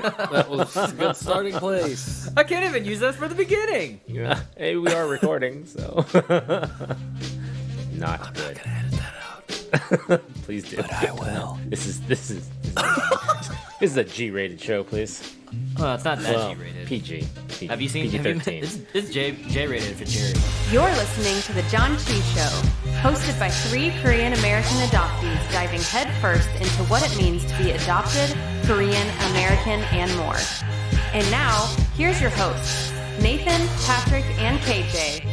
That was a good starting place. I can't even use that for the beginning. Yeah. Hey, we are recording, so not good. I'm gonna edit that out. Please do. But I will. This is a G-rated show, please. Well, it's not that Well, G-rated. PG. Have you seen? PG-13. This is J-rated for Jerry. You're listening to the Janchi Show, hosted by 3 Korean-American adoptees diving headfirst into what it means to be adopted, Korean, American, and more. And now, here's your hosts, Nathan, Patrick, and KJ.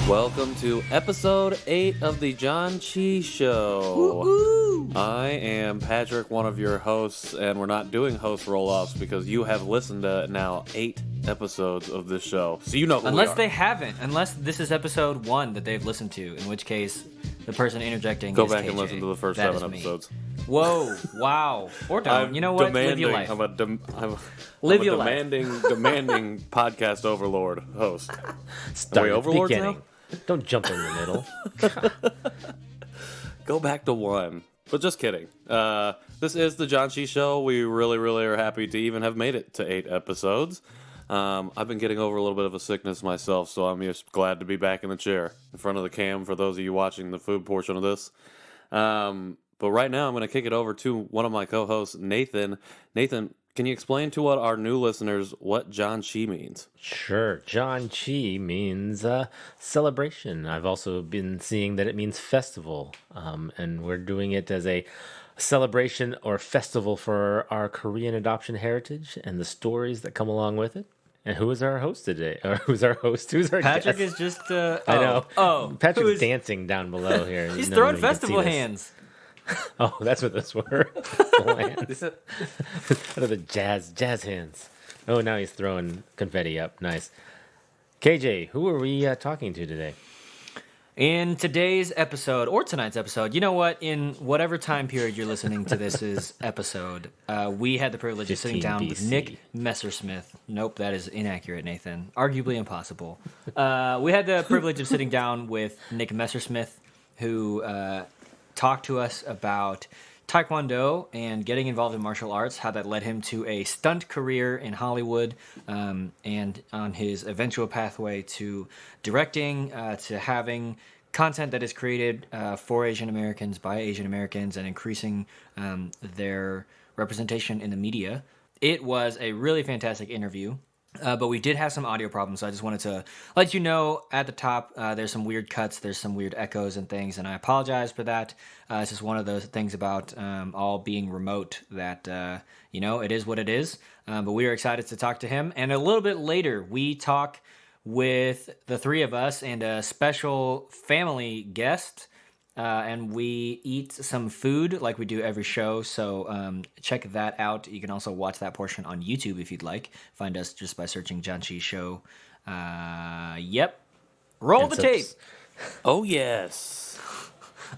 Welcome to episode 8 of the Janchi Show. Woo-hoo. I am Patrick, one of your hosts, and we're not doing host roll-offs because you have listened to now 8 episodes of this show, so you know who Unless we are. they haven't. Unless this is episode 1 that they've listened to, in which case the person interjecting Go is back KJ. and listen to the first That 7 is me. episodes. Whoa, wow. Or don't. You know what? Live your life. I'm a Live your life. demanding podcast overlord host. Start Are we at the overlords beginning. now? Don't jump in the middle. Go back to 1. But just kidding. This is the Janchi Show. We really are happy to even have made it to 8 episodes. I've been getting over a little bit of a sickness myself, so I'm just glad to be back in the chair in front of the cam for those of you watching the food portion of this. But right now, I'm going to kick it over to one of my co-hosts, Nathan. Nathan, can you explain to our new listeners what Janchi means? Sure. Janchi means celebration. I've also been seeing that it means festival. And we're doing it as a celebration or festival for our Korean adoption heritage and the stories that come along with it. And who is our host today? Or who's our host? Who's our Patrick guest? is just... I know. Oh. Patrick's dancing down below here. He's No throwing one can see festival this. hands. Oh, that's what those were. Festival hands. What are the jazz hands? Oh, now he's throwing confetti up. Nice. KJ, who are we talking to today? In today's episode, or tonight's episode, you know what? In whatever time period you're listening to this episode, we had the privilege of sitting 15 down with BC. Nick Messersmith. Nope, that is inaccurate, Nathan. Arguably impossible. We had the privilege of sitting down with Nick Messersmith, who talked to us about Taekwondo and getting involved in martial arts, how that led him to a stunt career in Hollywood, and on his eventual pathway to directing, to having content that is created for Asian Americans by Asian Americans and increasing their representation in the media. It was a really fantastic interview. But we did have some audio problems, so I just wanted to let you know at the top, there's some weird cuts, there's some weird echoes and things, and I apologize for that. It's just one of those things about all being remote that, it is what it is. But we are excited to talk to him. And a little bit later, we talk with the 3 of us and a special family guest. And we eat some food like we do every show, so check that out. You can also watch that portion on YouTube if you'd like. Find us just by searching Janchi Show. Yep. Roll And the tape. Oh, yes.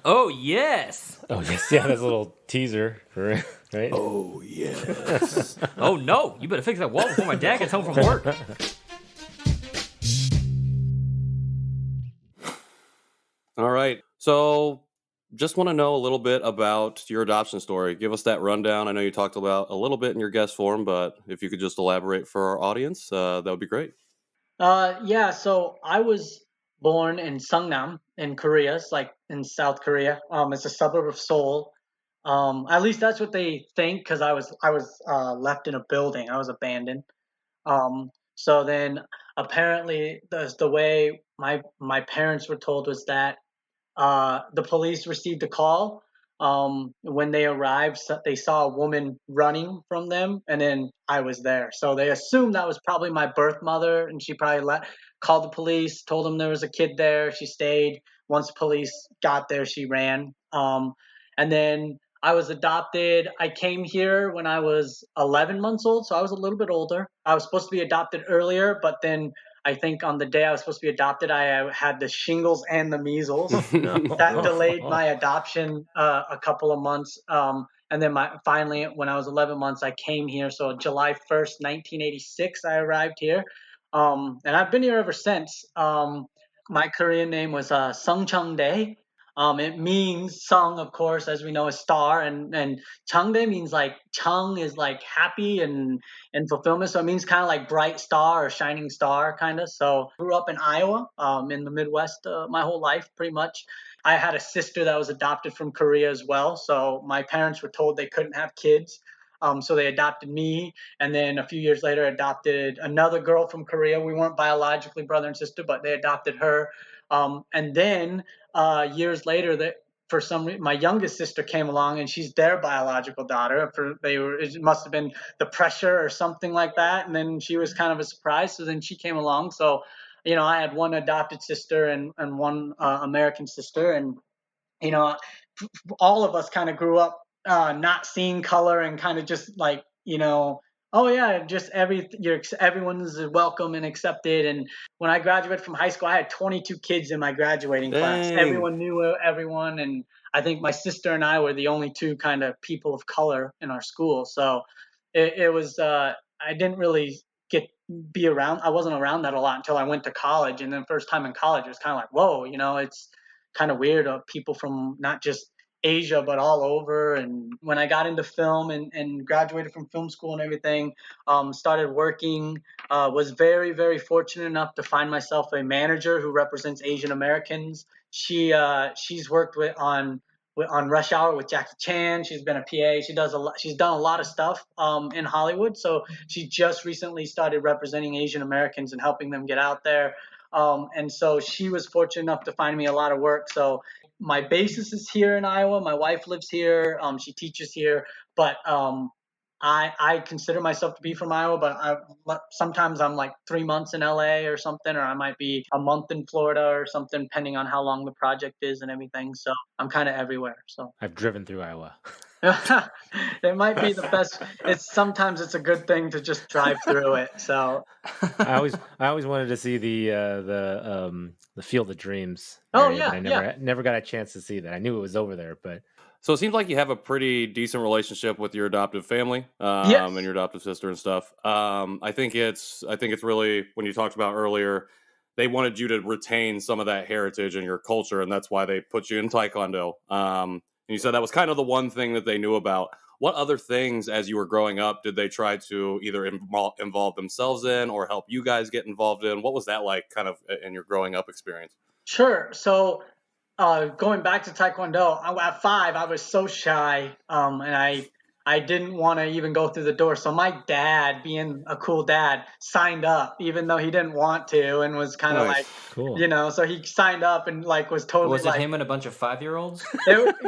Oh, yes. Oh, yes. Yeah, that's a little teaser, for right? Oh, yes. Oh, no. You better fix that wall before my dad gets home from work. All right. So just want to know a little bit about your adoption story. Give us that rundown. I know you talked about a little bit in your guest form, but if you could just elaborate for our audience, that would be great. So I was born in Seongnam in Korea. It's like in South Korea. It's a suburb of Seoul. At least that's what they think, because I was left in a building. I was abandoned. So then apparently the way my parents were told was that the police received a call. When they arrived, they saw a woman running from them, and then I was there. So they assumed that was probably my birth mother, and she probably called the police, told them there was a kid there. She stayed. Once the police got there, she ran. And then I was adopted. I came here when I was 11 months old, so I was a little bit older. I was supposed to be adopted earlier, but then I think on the day I was supposed to be adopted, I had the shingles and the measles. That delayed my adoption a couple of months. And then finally, when I was 11 months, I came here. So July 1st, 1986, I arrived here. And I've been here ever since. My Korean name was Sung Chung Dae. It means Sung, of course, as we know, is star, and Changdae means like Chung is like happy and fulfillment. So it means kind of like bright star or shining star, kind of. So grew up in Iowa, in the Midwest, my whole life, pretty much. I had a sister that was adopted from Korea as well. So my parents were told they couldn't have kids. So they adopted me, and then a few years later adopted another girl from Korea. We weren't biologically brother and sister, but they adopted her. And then years later, that for some reason, my youngest sister came along, and she's their biological daughter. It must have been the pressure or something like that. And then she was kind of a surprise. So then she came along. So, I had one adopted sister and one American sister, and all of us kind of grew up not seeing color and kind of just like, oh yeah, just everyone's welcome and accepted. And when I graduated from high school, I had 22 kids in my graduating class. Everyone knew everyone, and I think my sister and I were the only two kind of people of color in our school. So it was I didn't really I wasn't around that a lot until I went to college. And then first time in college, it was kind of like, whoa, it's kind of weird of people from not just Asia, but all over. And when I got into film and graduated from film school and everything, started working, was very, very fortunate enough to find myself a manager who represents Asian Americans. She's worked on Rush Hour with Jackie Chan. She's been a PA. She's done a lot of stuff in Hollywood. So she just recently started representing Asian Americans and helping them get out there. And so she was fortunate enough to find me a lot of work. So my basis is here in Iowa. My wife lives here. She teaches here, but I consider myself to be from Iowa, but sometimes I'm like 3 months in LA or something, or I might be a month in Florida or something, depending on how long the project is and everything. So I'm kind of everywhere. So I've driven through Iowa. It might be the best. Sometimes it's a good thing to just drive through it. So I always wanted to see the Field of Dreams. Oh, area, yeah, but I never got a chance to see that. I knew it was over there, but So it seems like you have a pretty decent relationship with your adoptive family, Yes. and your adoptive sister and stuff. I think it's really, when you talked about earlier, they wanted you to retain some of that heritage and your culture, and that's why they put you in Taekwondo. And you said that was kind of the one thing that they knew about. What other things, as you were growing up, did they try to either involve themselves in or help you guys get involved in? What was that like, kind of, in your growing up experience? Sure. So going back to Taekwondo, at 5, I was so shy, and I didn't want to even go through the door. So my dad, being a cool dad, signed up, even though he didn't want to, and was kind of Nice. like, cool. So he signed up and like was totally Was it like, him and a bunch of 5-year-olds?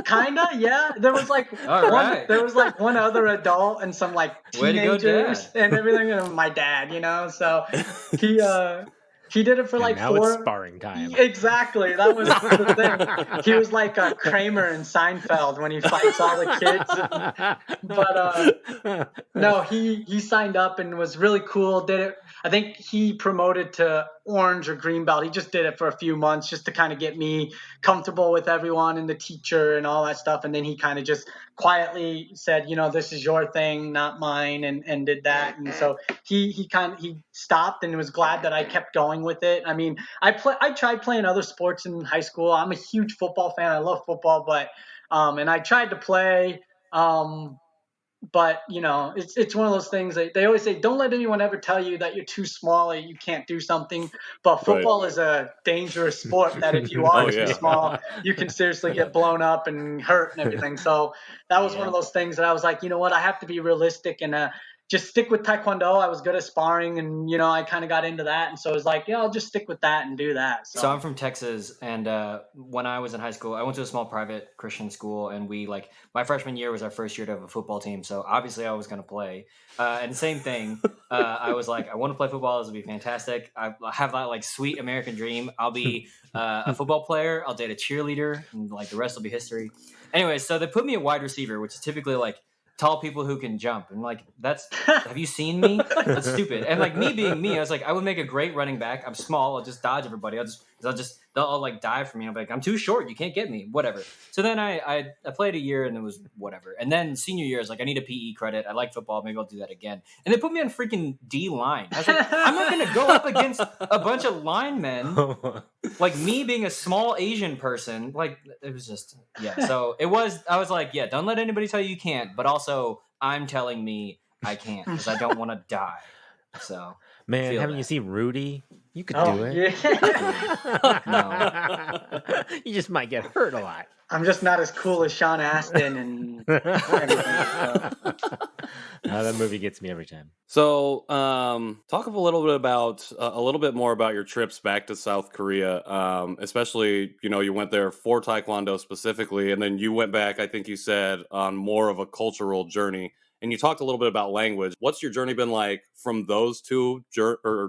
Kinda, yeah. There was like All right. there was like one other adult and some like Way to go, teenagers Dad. and everything, and my dad, So he did it for like And now 4. it's sparring time. Exactly, that was the thing. He was like Kramer in Seinfeld when he fights all the kids. But no, he signed up and was really cool. Did it. I think he promoted to orange or green belt. He just did it for a few months just to kind of get me comfortable with everyone and the teacher and all that stuff. And then he kind of just quietly said, this is your thing, not mine, and did that. And so he stopped and was glad that I kept going with it. I mean, I tried playing other sports in high school. I'm a huge football fan. I love football, but and I tried to play. But it's one of those things that they always say, don't let anyone ever tell you that you're too small or you can't do something. But football is a dangerous sport that if you are too small, you can seriously get blown up and hurt and everything. So that was one of those things that I was like, you know what, I have to be realistic and just stick with Taekwondo. I was good at sparring, and I kind of got into that, and so I was like, I'll just stick with that and do that. So I'm from Texas, and when I was in high school, I went to a small private Christian school, and my freshman year was our first year to have a football team, so obviously I was going to play. And same thing, I was like, I want to play football. This would be fantastic. I have that like sweet American dream. I'll be a football player. I'll date a cheerleader, and like the rest will be history. Anyway, so they put me at wide receiver, which is typically like tall people who can jump, and like have you seen me? That's stupid. And like me being me, I was like, I would make a great running back. I'm small. I'll just dodge everybody. They'll all like dive for me. I'm like, I'm too short. You can't get me. Whatever. So then I played a year and it was whatever. And then senior year, I was like, I need a PE credit. I like football. Maybe I'll do that again. And they put me on freaking D line. I was like, I'm not going to go up against a bunch of linemen like me being a small Asian person, like it was just So I was like, yeah, don't let anybody tell you can't, but also I'm telling me I can't because I don't want to die. So Man, haven't you seen Rudy? You could do it. Yeah. No. You just might get hurt a lot. I'm just not as cool as Sean Astin and everything. So. That movie gets me every time. So, talk a little bit about a little bit more about your trips back to South Korea, especially you went there for Taekwondo specifically, and then you went back. I think you said on more of a cultural journey, and you talked a little bit about language. What's your journey been like from those two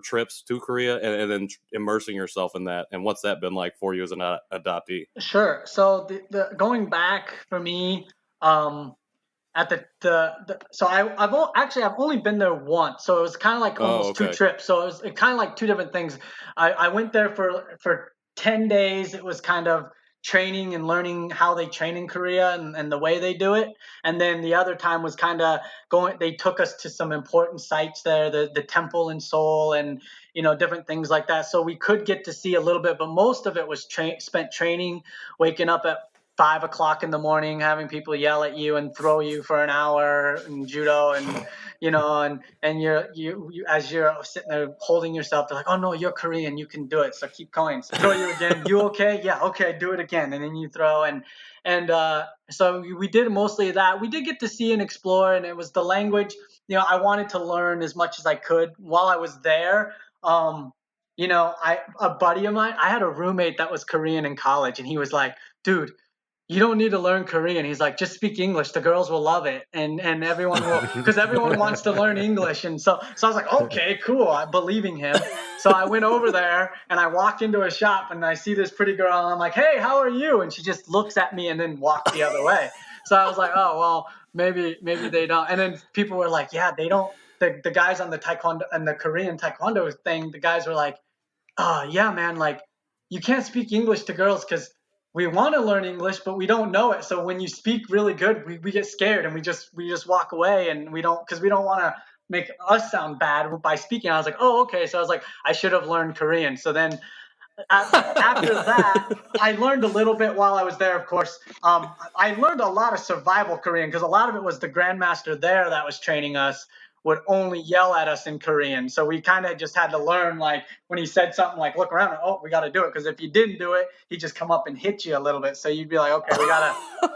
trips to Korea, and then immersing yourself in that, and what's that been like for you as an adoptee? Sure. So the going back for me, at I've only been there once, so it was kind of like almost two trips. So it was kind of like two different things. I went there for 10 days. It was kind of training and learning how they train in Korea and the way they do it. And then the other time was kind of they took us to some important sites there, the temple in Seoul and, different things like that. So we could get to see a little bit, but most of it was spent training, waking up at 5 o'clock in the morning, having people yell at you and throw you for an hour in judo, and and you as you're sitting there holding yourself, they're like, oh no, you're Korean, you can do it, so keep going. So throw you again. You okay? Yeah, okay, do it again, and then you throw and so we did mostly that. We did get to see and explore, and it was the language. I wanted to learn as much as I could while I was there. A buddy of mine, I had a roommate that was Korean in college, and he was like, dude, you don't need to learn Korean. He's like, just speak English. The girls will love it. And everyone will, because everyone wants to learn English. And so I was like, okay, cool. I'm believing him. So I went over there and I walked into a shop and I see this pretty girl and I'm like, hey, how are you? And she just looks at me and then walked the other way. So I was like, oh, well, maybe they don't. And then people were like, yeah, they don't. The guys on the Taekwondo and the Korean Taekwondo thing, the guys were like, oh, yeah, man, like you can't speak English to girls because we want to learn English, but we don't know it. So when you speak really good, we get scared and we just walk away, and we don't want to make us sound bad by speaking. I was like, oh, okay. So I was like, I should have learned Korean. So then after that, I learned a little bit while I was there, of course. I learned a lot of survival Korean because a lot of it was the grandmaster there that was training us would only yell at us in Korean. So we kind of just had to learn, like when he said something like, look around, oh, we got to do it. Because if you didn't do it, he'd just come up and hit you a little bit. So you'd be like, okay,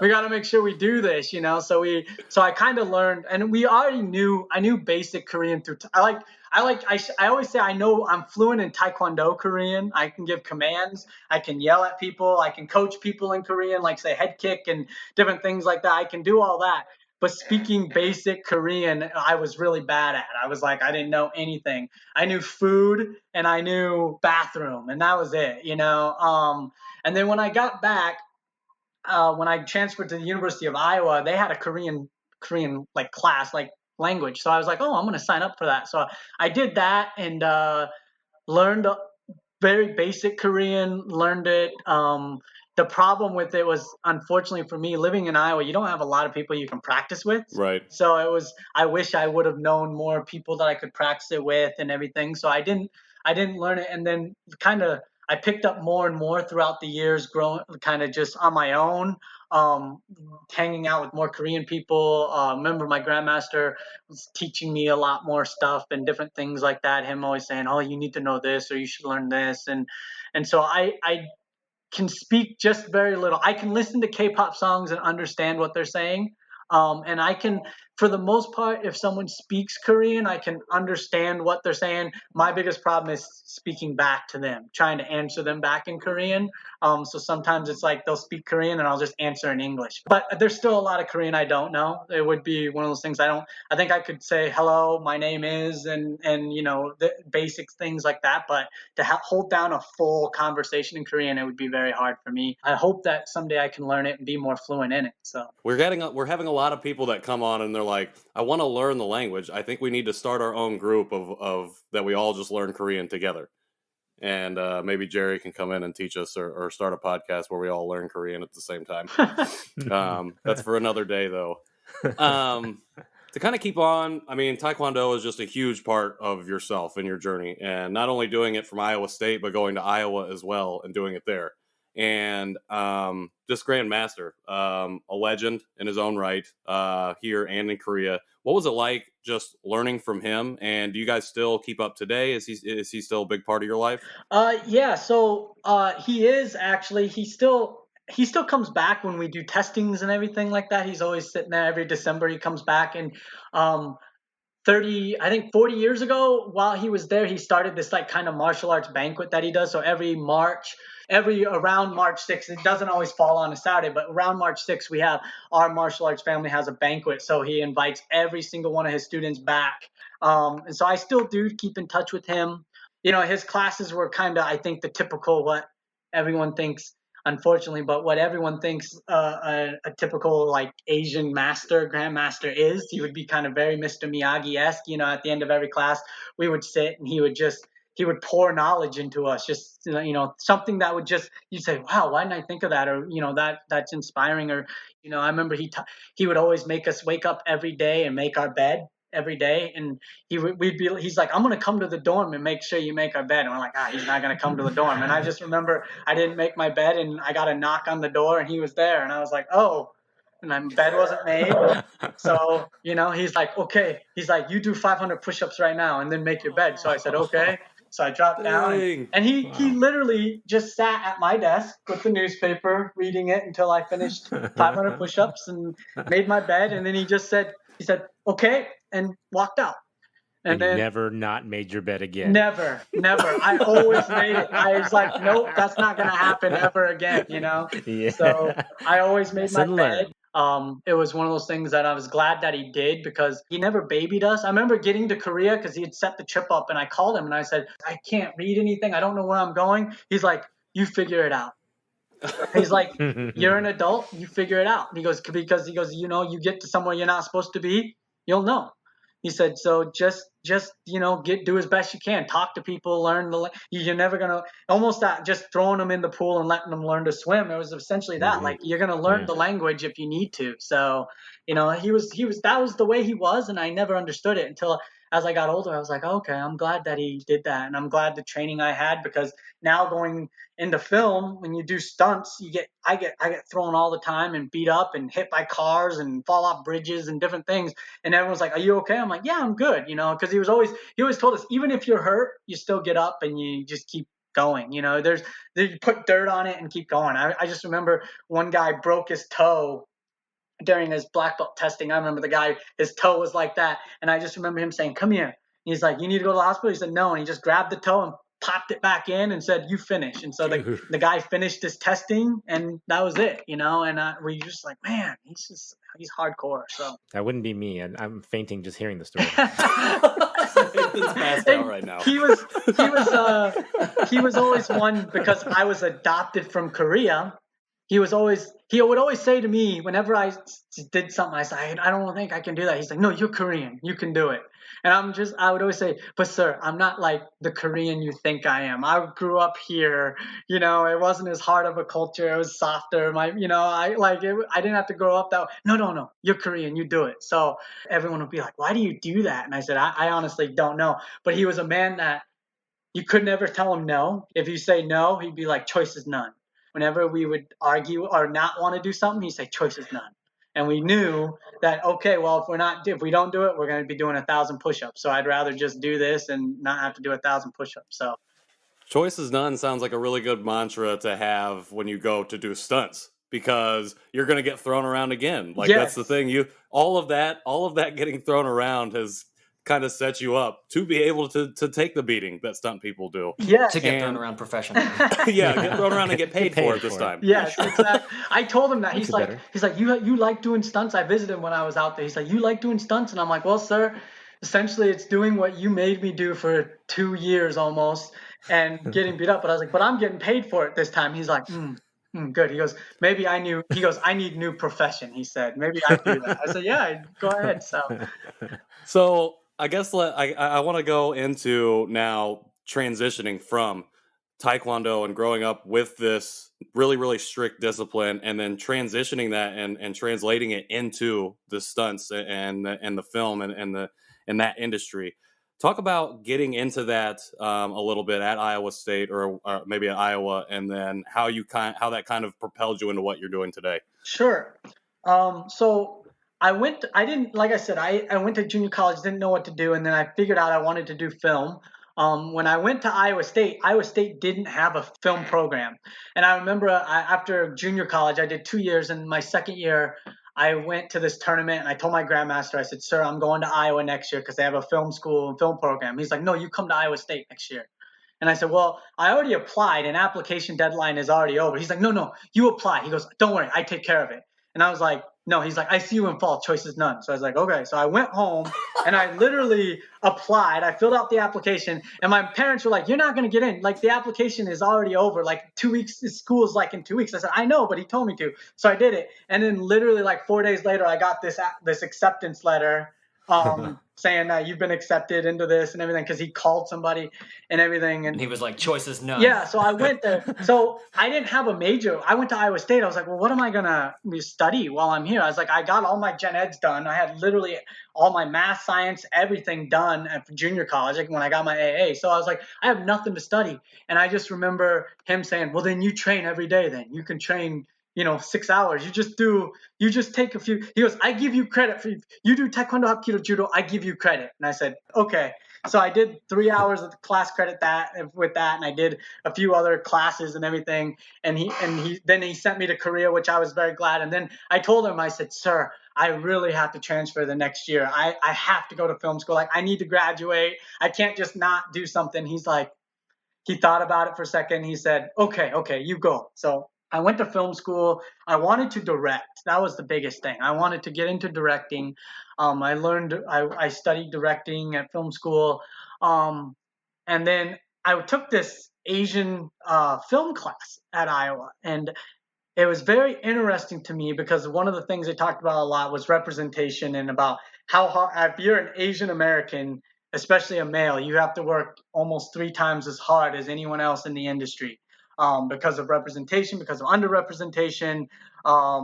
we gotta make sure we do this, So I kind of learned, and I knew basic Korean through, I always say I'm fluent in Taekwondo Korean. I can give commands. I can yell at people. I can coach people in Korean, like say head kick and different things like that. I can do all that. But speaking basic Korean, I was really bad at. I was like, I didn't know anything. I knew food and I knew bathroom, and that was it, And then when I got back, when I transferred to the University of Iowa, they had a Korean like class, like language. So I was like, oh, I'm going to sign up for that. So I did that and learned very basic Korean, learned it. The problem with it was, unfortunately for me, living in Iowa, you don't have a lot of people you can practice with. Right. So I wish I would have known more people that I could practice it with and everything. So I didn't learn it. And then I picked up more and more throughout the years, growing kind of just on my own, hanging out with more Korean people. Remember my grandmaster was teaching me a lot more stuff and different things like that. Him always saying, oh, you need to know this or you should learn this. And so I can speak just very little. I can listen to K-pop songs and understand what they're saying. And I can, for the most part, if someone speaks Korean, I can understand what they're saying. My biggest problem is speaking back to them, trying to answer them back in Korean. So sometimes it's like they'll speak Korean and I'll just answer in English. But there's still a lot of Korean I don't know. It would be one of those things I think I could say, hello, my name is, and the basic things like that. But to hold down a full conversation in Korean, it would be very hard for me. I hope that someday I can learn it and be more fluent in it. So we're having a lot of people that come on and they're like, I want to learn the language. I think we need to start our own group of that we all just learn Korean together. And maybe Jerry can come in and teach us or start a podcast where we all learn Korean at the same time. That's for another day, though. to kind of keep on, I mean, Taekwondo is just a huge part of yourself and your journey. And not only doing it from Iowa State, but going to Iowa as well and doing it there. And just grandmaster, a legend in his own right here and in Korea. What was it like just learning from him? And do you guys still keep up today? Is he still a big part of your life? Yeah. So he is actually. He still comes back when we do testings and everything like that. He's always sitting there every December. He comes back, and 40 years ago, while he was there, he started this like kind of martial arts banquet that he does. So around March 6th, it doesn't always fall on a Saturday, but around March 6th, we have our martial arts family has a banquet. So he invites every single one of his students back. And so I still do keep in touch with him. You know, his classes were kind of, I think, the typical what everyone thinks, unfortunately, but what everyone thinks a typical like Asian grandmaster is. He would be kind of very Mr. Miyagi-esque. You know, at the end of every class, we would sit and he would pour knowledge into us, just, you know, something that would just, you'd say, wow, why didn't I think of that? Or, you know, that's inspiring. Or, you know, I remember he would always make us wake up every day and make our bed every day. And he's like, I'm going to come to the dorm and make sure you make our bed. And we're like, he's not going to come to the dorm. And I just remember I didn't make my bed and I got a knock on the door and he was there. And I was like, oh, and my bed wasn't made. So, you know, he's like, okay. He's like, you do 500 push-ups right now and then make your bed. So I said, okay. So I dropped down and he literally just sat at my desk with the newspaper reading it until I finished 500 push-ups and made my bed. And then he said, okay, and walked out. And then never not made your bed again. Never. I always made it. I was like, nope, that's not going to happen ever again, you know? Yeah. So I always made my bed. It was one of those things that I was glad that he did because he never babied us. I remember getting to Korea because he had set the trip up and I called him and I said, I can't read anything. I don't know where I'm going. He's like, you figure it out. He's like, you're an adult. You figure it out. And he goes, you know, you get to somewhere you're not supposed to be, you'll know. He said, so just you know, do as best you can. Talk to people, learn you're never going to, almost that just throwing them in the pool and letting them learn to swim. It was essentially that, like, you're going to learn the language if you need to. So, you know, that was the way he was. And I never understood it until as I got older. I was like, okay, I'm glad that he did that. And I'm glad the training I had, because now going into film, when you do stunts, I get thrown all the time and beat up and hit by cars and fall off bridges and different things. And everyone's like, are you okay? I'm like, yeah, I'm good. You know, because he always told us, even if you're hurt, you still get up and you just keep going. You know, you put dirt on it and keep going. I just remember one guy broke his toe during his black belt testing. I remember the guy, his toe was like that. And I just remember him saying, come here. And he's like, you need to go to the hospital? He said, no. And he just grabbed the toe and popped it back in and said, you finish. And so the guy finished his testing and that was it, you know. And we just like, man, he's hardcore. So that wouldn't be me. And I'm fainting just hearing the story. Nathan's passed out right now. He was always one, because I was adopted from Korea. He would always say to me whenever I did something, I said, I don't think I can do that. He's like, no, you're Korean. You can do it. And I would always say, but sir, I'm not like the Korean you think I am. I grew up here. You know, it wasn't as hard of a culture. It was softer. I didn't have to grow up that way. No, you're Korean. You do it. So everyone would be like, why do you do that? And I said, I honestly don't know. But he was a man that you could never tell him no. If you say no, he'd be like, choice is none. Whenever we would argue or not want to do something, he'd say, choice is none. And we knew that, okay, well, if we don't do it, we're going to be doing 1,000 push-ups. So I'd rather just do this and not have to do 1,000 push-ups. So choice is none sounds like a really good mantra to have when you go to do stunts, because you're going to get thrown around again. Like, yes. That's the thing. All of that getting thrown around has kind of set you up to be able to take the beating that stunt people do. Yeah. To get thrown around professionally. Yeah, get thrown around and get paid for it this time. Yes, exactly. I told him that. He's like, you like doing stunts? I visited him when I was out there. He's like, you like doing stunts? And I'm like, well, sir, essentially it's doing what you made me do for 2 years almost and getting beat up. But I was like, but I'm getting paid for it this time. He's like, good. He goes, I need new profession. He said, maybe I do that. I said, yeah, go ahead. So I guess I want to go into now transitioning from Taekwondo and growing up with this really, really strict discipline, and then transitioning that and translating it into the stunts and the film and that industry. Talk about getting into that a little bit at Iowa State or maybe at Iowa, and then how that kind of propelled you into what you're doing today. Sure. So I didn't, like I said, I went to junior college, didn't know what to do. And then I figured out I wanted to do film. When I went to Iowa State didn't have a film program. And I remember after junior college, I did 2 years. And my second year, I went to this tournament and I told my grandmaster, I said, sir, I'm going to Iowa next year because they have a film school and film program. He's like, no, you come to Iowa State next year. And I said, well, I already applied and application deadline is already over. He's like, no, you apply. He goes, don't worry, I take care of it. And I was like, no, he's like, I see you in fall, choice is none. So I was like, okay. So I went home and I literally applied. I filled out the application and my parents were like, you're not going to get in. Like the application is already over. Like 2 weeks, school is like in 2 weeks. I said, I know, but he told me to. So I did it. And then literally like 4 days later, I got this acceptance letter saying that you've been accepted into this and everything, because he called somebody and everything. And he was like, choice is none. Yeah, so I went there. So I didn't have a major. I went to Iowa State. I was like, well, what am I going to study while I'm here? I was like, I got all my gen eds done. I had literally all my math, science, everything done at junior college, like when I got my AA. So I was like, I have nothing to study. And I just remember him saying, well, then you train every day then. You can train 6 hours. You just take a few. He goes, I give you credit for you do Taekwondo, Hapkido, Judo. I give you credit. And I said, okay. So I did 3 hours of class credit with that. And I did a few other classes and everything. And he sent me to Korea, which I was very glad. And then I told him, I said, sir, I really have to transfer the next year. I have to go to film school. Like I need to graduate. I can't just not do something. He's like, he thought about it for a second. He said, okay, you go. So I went to film school. I wanted to direct. That was the biggest thing. I wanted to get into directing. I studied directing at film school. And then I took this Asian film class at Iowa. And it was very interesting to me because one of the things they talked about a lot was representation and about how hard, if you're an Asian American, especially a male, you have to work almost 3 times as hard as anyone else in the industry. Because of representation, because of underrepresentation,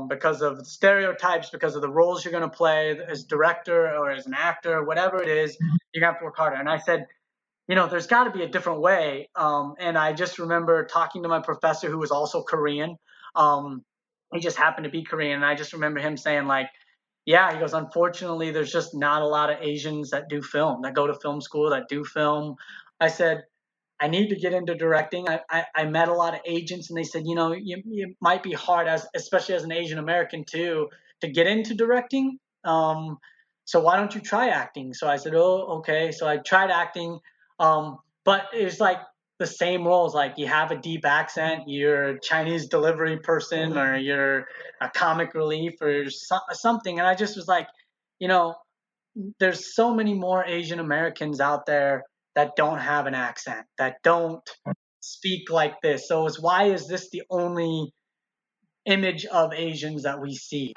because of stereotypes, because of the roles you're going to play as director or as an actor, whatever it is, you have to work harder. And I said, there's got to be a different way. And I just remember talking to my professor who was also Korean. He just happened to be Korean. And I just remember him saying like, yeah, he goes, unfortunately, there's just not a lot of Asians that do film, that go to film school, that do film. I said, I need to get into directing. I met a lot of agents and they said, you might be hard, especially as an Asian American to get into directing. So why don't you try acting? So I said, oh, okay. So I tried acting. But it's like the same roles. Like you have a deep accent, you're a Chinese delivery person, or you're a comic relief or something. And I just was like, there's so many more Asian Americans out there that don't have an accent, that don't speak like this. So why is this the only image of Asians that we see,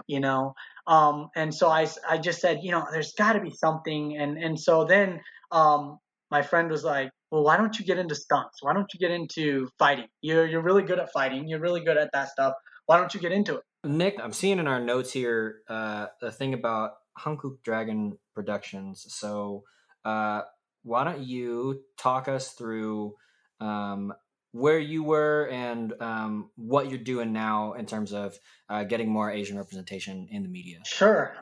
And so I just said, there's got to be something. And so then my friend was like, well, why don't you get into stunts? Why don't you get into fighting? You're really good at fighting. You're really good at that stuff. Why don't you get into it? Nick, I'm seeing in our notes here the thing about Hankook Dragon Productions. So why don't you talk us through where you were and what you're doing now in terms of getting more Asian representation in the media? Sure.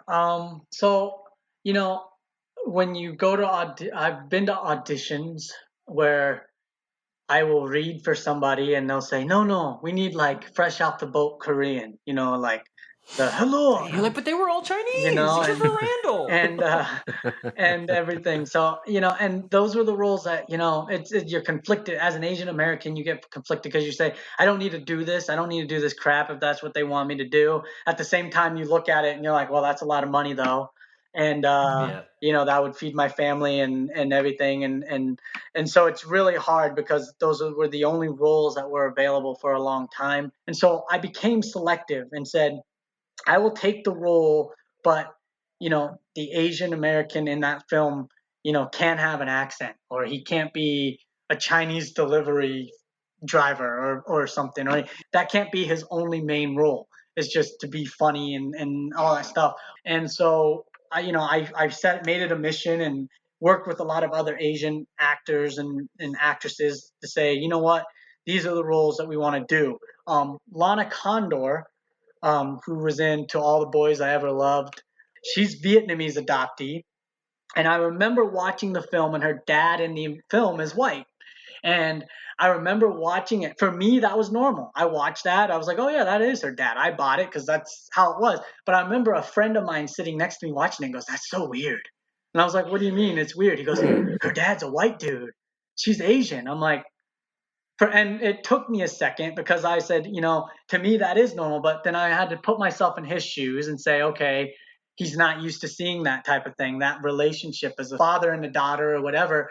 So, when you go to I've been to auditions where I will read for somebody and they'll say, no, we need like fresh out the boat Korean, like the hello. You're like, but they were all Chinese, and, and everything. So, and those were the roles that, you're conflicted as an Asian American. You get conflicted because you say, I don't need to do this. I don't need to do this crap if that's what they want me to do. At the same time, you look at it and you're like, well, that's a lot of money though. And, that would feed my family and everything. And so it's really hard because those were the only roles that were available for a long time. And so I became selective and said, I will take the role, but, the Asian American in that film, can't have an accent, or he can't be a Chinese delivery, driver or something, or that can't be his only main role. It's just to be funny and all that stuff. And so I've made it a mission and worked with a lot of other Asian actors and actresses to say, you know what, these are the roles that we want to do. Lana Condor, who was in To All the Boys I Ever Loved, she's Vietnamese adoptee. And I remember watching the film, and her dad in the film is white. And I remember watching it. For me, that was normal. I watched that. I was like, oh, yeah, that is her dad. I bought it because that's how it was. But I remember a friend of mine sitting next to me watching it and goes, that's so weird. And I was like, what do you mean it's weird? He goes, her dad's a white dude. She's Asian. I'm like, and it took me a second because I said, to me that is normal. But then I had to put myself in his shoes and say, okay, he's not used to seeing that type of thing, that relationship as a father and a daughter or whatever,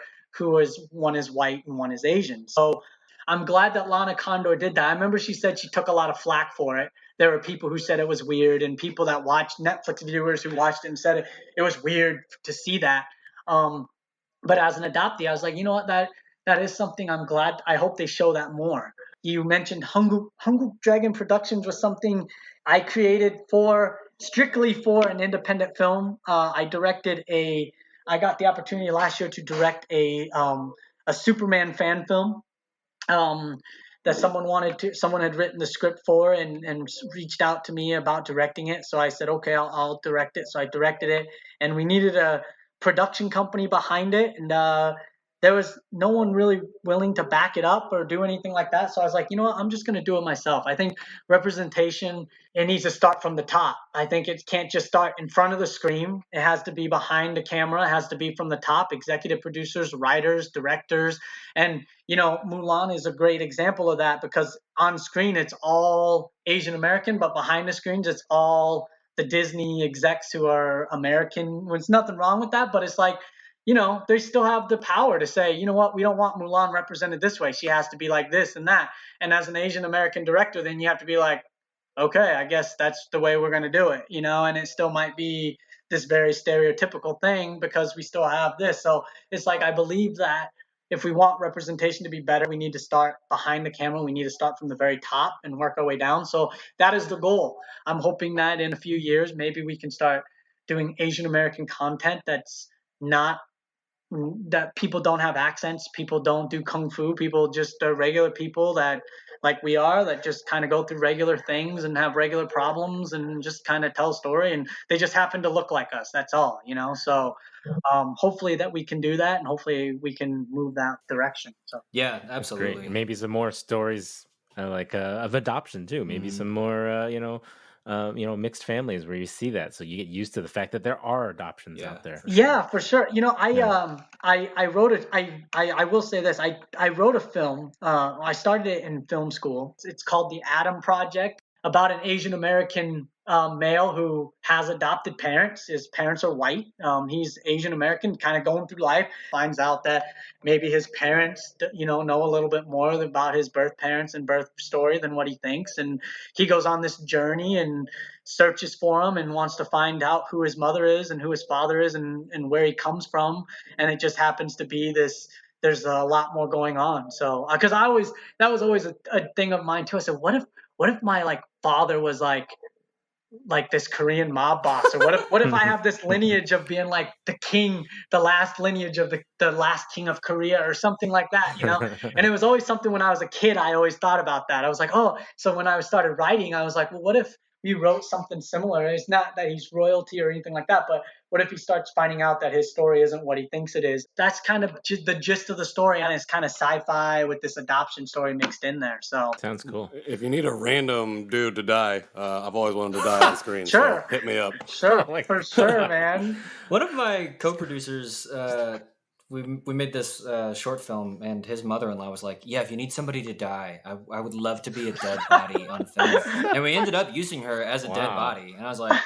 one is white and one is Asian. So I'm glad that Lana Condor did that. I remember she said she took a lot of flack for it. There were people who said it was weird, and people that watched, Netflix viewers who watched it and said it was weird to see that. But as an adoptee, I was like, you know what, that is something I'm glad. I hope they show that more. You mentioned Hungry Dragon Productions was something I created strictly for an independent film. I got the opportunity last year to direct a Superman fan film that someone had written the script for and reached out to me about directing it. So I said, okay, I'll direct it. So I directed it, and we needed a production company behind it. And there was no one really willing to back it up or do anything like that. So I was like, you know what, I'm just going to do it myself. I think representation, it needs to start from the top. I think it can't just start in front of the screen. It has to be behind the camera. It has to be from the top. Executive producers, writers, directors. And, Mulan is a great example of that, because on screen, it's all Asian American, but behind the screens, it's all the Disney execs who are American. There's nothing wrong with that, but it's like, they still have the power to say, you know what, we don't want Mulan represented this way. She has to be like this and that. And as an Asian American director, then you have to be like, okay, I guess that's the way we're going to do it, and it still might be this very stereotypical thing because we still have this. So it's like, I believe that if we want representation to be better, we need to start behind the camera. We need to start from the very top and work our way down. So that is the goal. I'm hoping that in a few years, maybe we can start doing Asian American content that people don't have accents, people don't do kung fu, people just are regular people that, like we are, that just kind of go through regular things and have regular problems and just kind of tell a story, and they just happen to look like us. That's all, So hopefully that we can do that, and hopefully we can move that direction. So yeah, absolutely. Great. Maybe some more stories of adoption too. Maybe some more, mixed families where you see that, so you get used to the fact that there are adoptions out there. Yeah, for sure. I wrote it. I will say this. I wrote a film. I started it in film school. It's called The Adam Project, about an Asian American male who has adopted parents. His parents are white. He's Asian American, kind of going through life, finds out that maybe his parents, know a little bit more about his birth parents and birth story than what he thinks. And he goes on this journey and searches for him and wants to find out who his mother is and who his father is and where he comes from. And it just happens to be this. There's a lot more going on. So, because that was always a thing of mine too. I said, what if my father was like this Korean mob boss, or what if I have this lineage of being like the king, the last lineage of the last king of Korea or something like that, And it was always something when I was a kid, I always thought about that. I was like, oh, so when I started writing, I was like, well, what if we wrote something similar? It's not that he's royalty or anything like that, but what if he starts finding out that his story isn't what he thinks it is? That's kind of the gist of the story, and it's kind of sci-fi with this adoption story mixed in there. So sounds cool. If you need a random dude to die, I've always wanted to die on screen. Sure. So hit me up. Sure, for sure, man. One of my co-producers, we made this short film, and his mother-in-law was like, yeah, if you need somebody to die, I would love to be a dead body on film. And we ended up using her as a dead body. And I was like,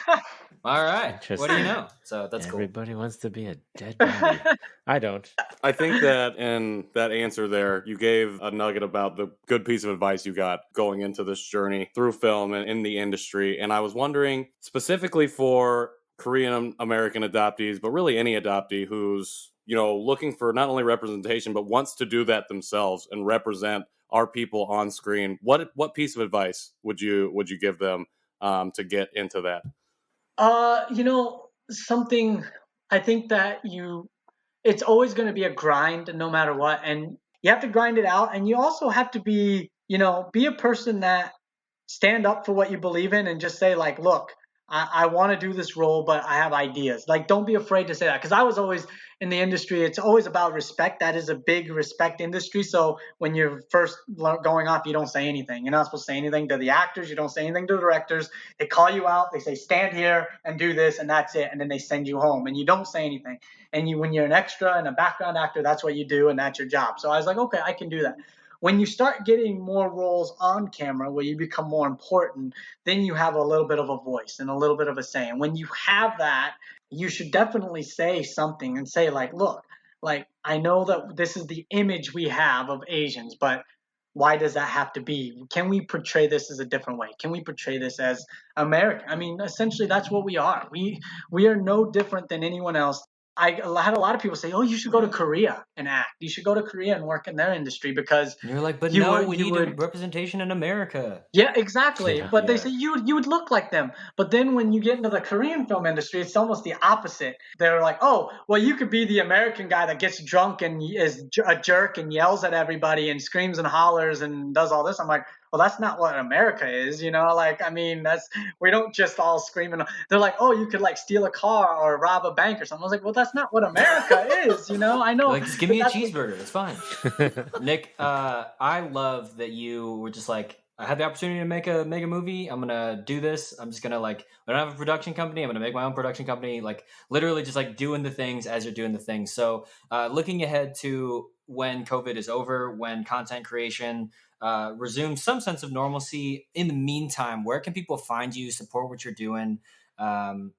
all right, what do you know? So that's cool. Everybody wants to be a dead body. I don't. I think that in that answer there, you gave a nugget about the good piece of advice you got going into this journey through film and in the industry. And I was wondering, specifically for Korean American adoptees, but really any adoptee who's looking for not only representation, but wants to do that themselves and represent our people on screen, what piece of advice would you give them to get into that? Something I think that it's always going to be a grind no matter what, and you have to grind it out, and you also have to be a person that stand up for what you believe in and just say like, look, I want to do this role, but I have ideas. Like, don't be afraid to say that. Because I was always in the industry, it's always about respect. That is a big respect industry. So when you're first going off, you don't say anything. You're not supposed to say anything to the actors. You don't say anything to the directors. They call you out. They say, stand here and do this, and that's it. And then they send you home, and you don't say anything. And when you're an extra and a background actor, that's what you do, and that's your job. So I was like, okay, I can do that. When you start getting more roles on camera where you become more important, then you have a little bit of a voice and a little bit of a say. And when you have that, you should definitely say something and say like, look, like, I know that this is the image we have of Asians, but why does that have to be? Can we portray this as a different way? Can we portray this as American? I mean, essentially, that's what we are. We are no different than anyone else. I had a lot of people say, "Oh, you should go to Korea and act. You should go to Korea and work in their industry because." And you're like, but we need representation in America. Yeah, exactly. Yeah. But they say you would look like them. But then when you get into the Korean film industry, it's almost the opposite. They're like, "Oh, well, you could be the American guy that gets drunk and is a jerk and yells at everybody and screams and hollers and does all this." I'm like, well, that's not what America is, Like, I mean, we don't just all scream and they're like, oh, you could like steal a car or rob a bank or something. I was like, well, that's not what America is, I know. Like, just give me a cheeseburger. It's fine. Nick, I love that you were just like, I had the opportunity to make a movie. I'm gonna do this. I'm just gonna I don't have a production company. I'm gonna make my own production company. Like, literally just like doing the things as you're doing the things. So, looking ahead to when COVID is over, when content creation resumes some sense of normalcy. In the meantime, where can people find you, support what you're doing, and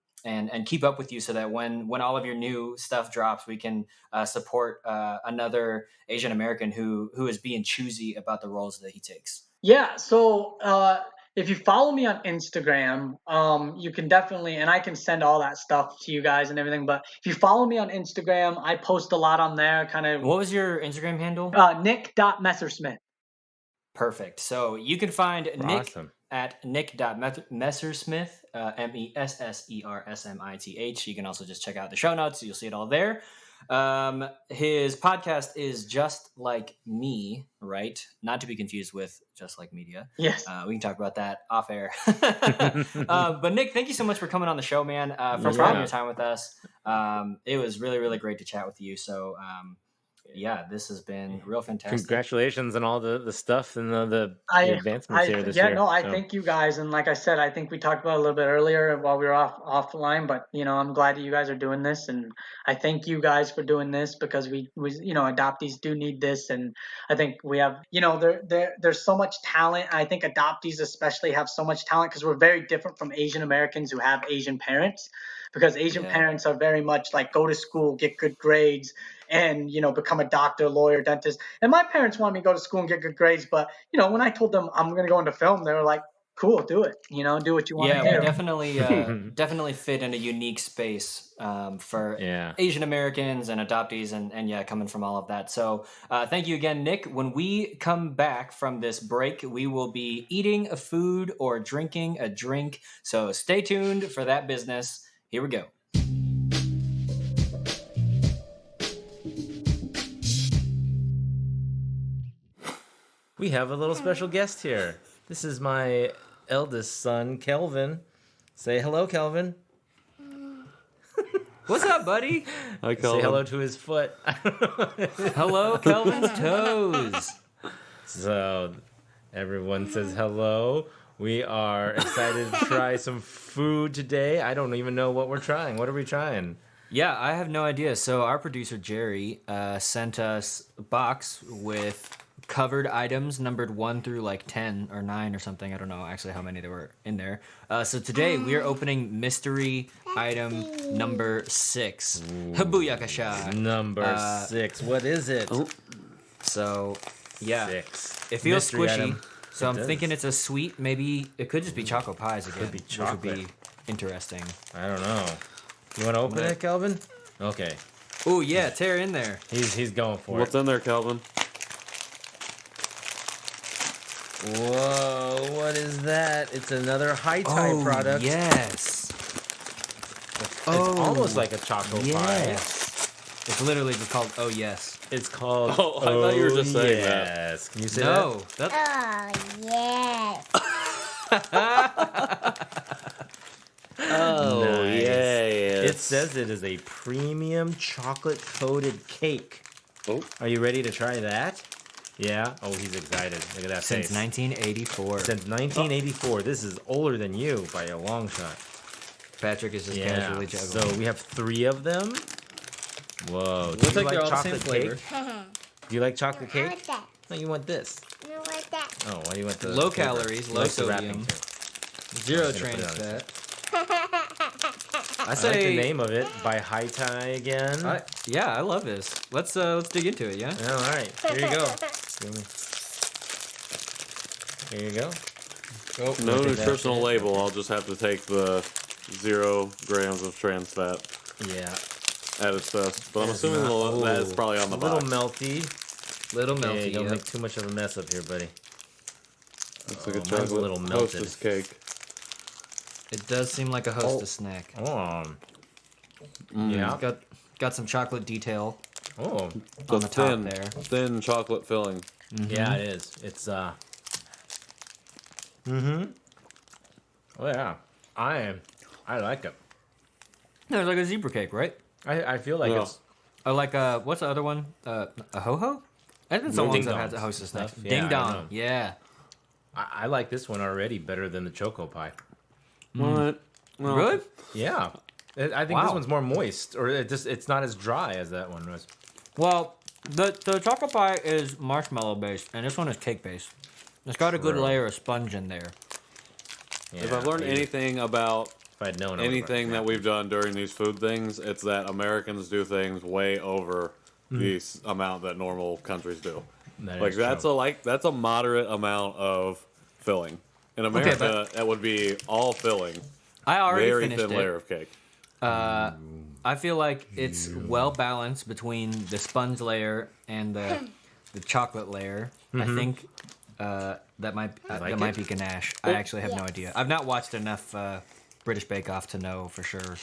keep up with you so that when all of your new stuff drops, we can support another Asian American who is being choosy about the roles that he takes? Yeah, so if you follow me on Instagram, you can definitely, and I can send all that stuff to you guys and everything, but if you follow me on Instagram, I post a lot on there, kind of. What was your Instagram handle? Nick.Messersmith. Perfect. So you can find Awesome. Nick at nick.messersmith, Messersmith. You can also just check out the show notes. You'll see it all there. His podcast is Just Like Me, right? Not to be confused with Just Like Media. Yes. We can talk about that off air. But Nick, thank you so much for coming on the show, man. For spending your time with us. It was really, really great to chat with you. So, yeah, this has been real fantastic. Congratulations on all the stuff and the advancements here this year. Yeah, no, I thank you guys. And like I said, I think we talked about it a little bit earlier while we were offline, but I'm glad that you guys are doing this, and I thank you guys for doing this because we adoptees do need this, and I think we have, there's so much talent. I think adoptees especially have so much talent because we're very different from Asian Americans who have Asian parents, because Asian parents are very much like go to school, get good grades, and become a doctor, lawyer, dentist. And my parents wanted me to go to school and get good grades, but when I told them I'm going to go into film, they were like, cool, do it, do what you want to do. Yeah, we definitely fit in a unique space for Asian Americans and adoptees and coming from all of that. So thank you again, Nick. When we come back from this break, we will be eating a food or drinking a drink. So stay tuned for that business. Here we go. We have a little special guest here. This is my eldest son, Kelvin. Say hello, Kelvin. What's up, buddy? Hi, Kelvin. Say hello to his foot. Hello, Kelvin's toes. So everyone says hello. We are excited to try some food today. I don't even know what we're trying. What are we trying? Yeah, I have no idea. So our producer, Jerry, sent us a box with covered items numbered 1 through like 10 or 9 or something. I don't know actually how many there were in there. So today we are opening mystery item number 6. Booyakasha. Number 6. What is it? So, yeah. 6. It feels Mystery squishy. item. So I'm thinking it's a sweet, maybe it could just be choco pies again. Could be which chocolate. would be interesting. I don't know. You want to open it, Kelvin? Okay. Oh yeah, tear in there. He's going for What's it. in there, Calvin? Whoa, what is that? It's another high-tie product. Yes. It's almost like a chocolate pie. Yes. It's literally just called Oh Yes. It's called Oh, I thought you were just saying that. Yes. Can you say No. that? Oh, Nice. yes. It says it is a premium chocolate-coated cake. Oh. Are you ready to try that? Yeah? Oh, he's excited. Look at that Since face. 1984. Since 1984. This is older than you by a long shot. Patrick is just casually juggling. So we have 3 of them. Whoa. Do Looks you like they're all the same chocolate flavor. cake? Do you like chocolate I want cake? that. No, you want this. I want that. Oh, why do you want the Low flavor? calories, You low like the wrapping sodium. too. Zero I'm gonna put trans it on fat. I I like say, the name of it. By High Tie again. yeah, I love this. Let's dig into it. Yeah. Oh, all right. Here you go. Here you go. Oh, No Take that. nutritional label. I'll just have to take the 0 grams of trans fat Yeah. at its best. But I'm It's assuming not- that's Ooh. probably on the A little box. melty. Little Yeah, melty. you don't Yep. make too much of a mess up here, buddy. Looks like a mine's a chocolate little melted. hostess cake. It does seem like a hostess snack. Oh. Mm. Yeah. Got some chocolate detail Oh. on the top thin, there. thin chocolate filling. Yeah, it is. It's Oh yeah. I like it. No, it's like a zebra cake, right? I feel like Yeah. it's Or like what's the other one? A ho ho? It's been so long Ding since I've had dongs the hostess stuff. stuff. Yeah, Ding I dong. know. Yeah. I like this one already better than the choco pie. What? Well, Really? Yeah. I think Wow. this one's more moist, or it's not as dry as that one was. Well, the chocolate pie is marshmallow based, and this one is cake based. It's got a good True. layer of sponge in there. If Yeah, I've learned maybe. anything about If I'd known, I would've anything brought that we've done during these food things, it's that Americans do things way over the amount that normal countries do. That Like is that's true. that's a moderate amount of filling. In America, that would be all filling, I already very finished thin it. layer of cake. I feel like it's well balanced between the sponge layer and the chocolate layer. I think that might like that might it? be ganache. I actually have no idea. I've not watched enough British Bake Off to know for sure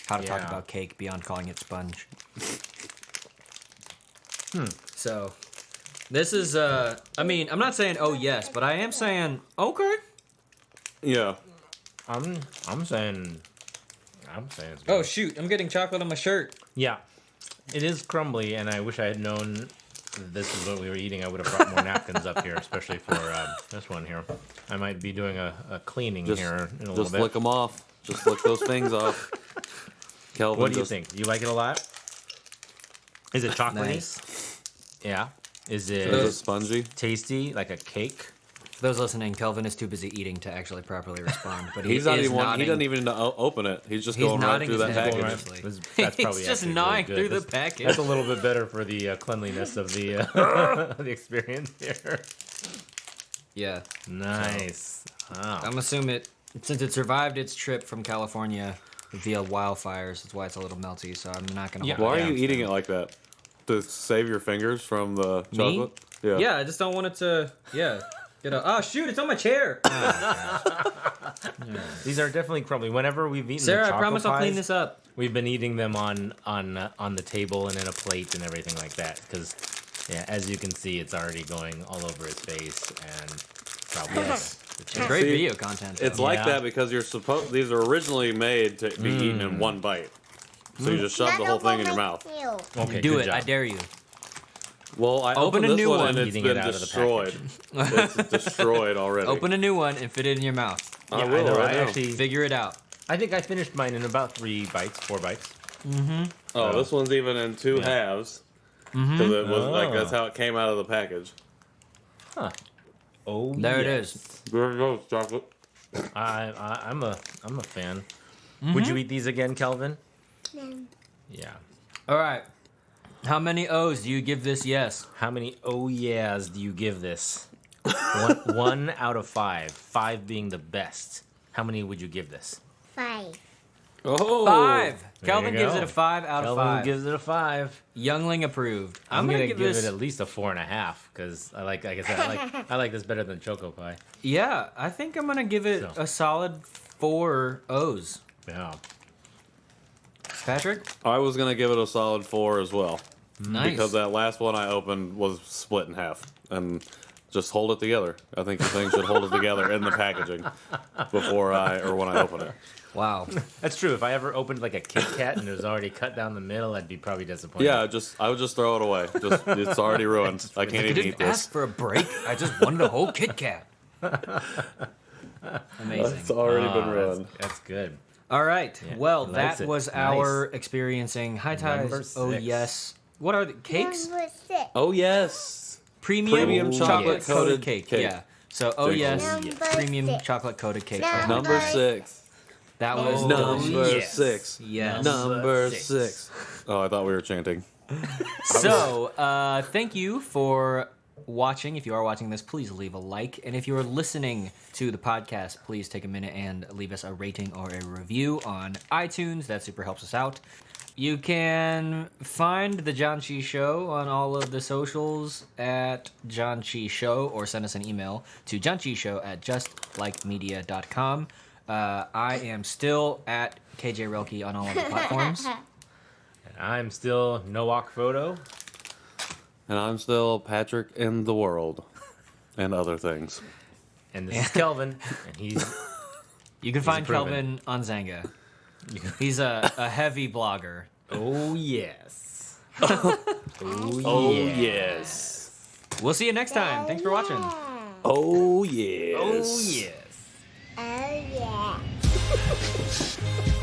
how to talk Yeah. about cake beyond calling it sponge. So this is I mean, I'm not saying oh yes, but I am saying okay. Yeah. I'm saying it's good. Oh shoot, I'm getting chocolate on my shirt. Yeah, it is crumbly, and I wish I had known this is what we were eating. I would have brought more napkins up here, especially for this one here. I might be doing a cleaning Just, here in a little just bit. flick them off. Just flick those things off. Kelvin, What do you just- think? You like it a lot? Is it chocolatey? Nice. Yeah. Is Is it it spongy? tasty, like a cake? For those listening, Kelvin is too busy eating to actually properly respond. But he He's not is even. nodding. He doesn't even open it. He's just He's going right nodding through his that head. package. Going right. That's He's probably just actually gnawing really good. through the That's- package. That's a little bit better for the cleanliness of the the experience here. Yeah. Nice. Wow. I'm assuming it, since it survived its trip from California via wildfires, that's why it's a little melty, so I'm not going to Yeah. hold Why it are you down. eating it like that? To save your fingers from the Me? chocolate? Yeah. Yeah, I just don't want it to, get out. Oh, shoot, it's on my chair. These are definitely crumbly. Whenever we've eaten Sarah, the I chocolate promise I'll clean pies, this up. we've been eating them on the table and in a plate and everything like that. Because, yeah, as you can see, it's already going all over his face and probably It's great See, video content. Though. It's like Yeah. that because you're supposed. These are originally made to be eaten in one bite. So you just shove the whole thing in your mouth. okay. Do good it, job. I dare you. Well, I Open opened a this new one one. and it's Eating been it out of the destroyed. It's destroyed already. Open a new one and fit it in your mouth. I Yeah, will know, right now. Figure it out. I think I finished mine in about 4 bites. Oh, this one's even in two Yeah. halves. Because it was like Oh. that's how it came out of the package. Huh. Oh, There it yes. is. There it goes, chocolate. I'm a fan. Would you eat these again, Kelvin? Yeah. All right. How many O's do you give this yes? How many oh yeahs do you give this? One out of 5. 5 being the best. How many would you give this? 5. Oh, 5. There Kelvin you gives go. it a 5 out of 5. Gives it a 5. Youngling approved. I'm gonna give this. it at least a 4.5 because like I said, I like this better than Choco Pie. Yeah, I think I'm gonna give it a solid 4 O's. Yeah. Patrick? I was gonna give it a solid 4 as well. Nice. Because that last one I opened was split in half. And just hold it together. I think the thing should hold it together in the packaging when I open it. Wow. That's true. If I ever opened like a Kit Kat and it was already cut down the middle, I'd be probably disappointed. Yeah, I would just throw it away. It's already ruined. I can't I even didn't eat this. ask for a break. I just wanted a whole Kit Kat. Amazing. It's already been ruined. That's good. All right. Yeah, Well, he that likes it. was Nice. our experiencing high Number ties. Oh 6. yes. What are the cakes? Oh yes. Premium chocolate coated cake. cake. Yeah. So oh yes, Number premium 6. chocolate coated cake. Number 6. That was Number delicious. 6. Yes. Number 6. Oh, I thought we were chanting. So, thank you for watching. If you are watching this, please leave a like. And if you are listening to the podcast, please take a minute and leave us a rating or a review on iTunes. That super helps us out. You can find the Janchi Show on all of the socials at Janchi Show or send us an email to janchyshow@justlikemedia.com. I am still at KJ Relke on all of the platforms. And I'm still Noak Photo. And I'm still Patrick in the world. And other things. And this is Kelvin. And he's You can find proven. Kelvin on Zanga. He's a heavy blogger. oh yes. Oh yes. We'll see you next time. Thanks for watching. Oh yes. Oh yes. Oh yeah.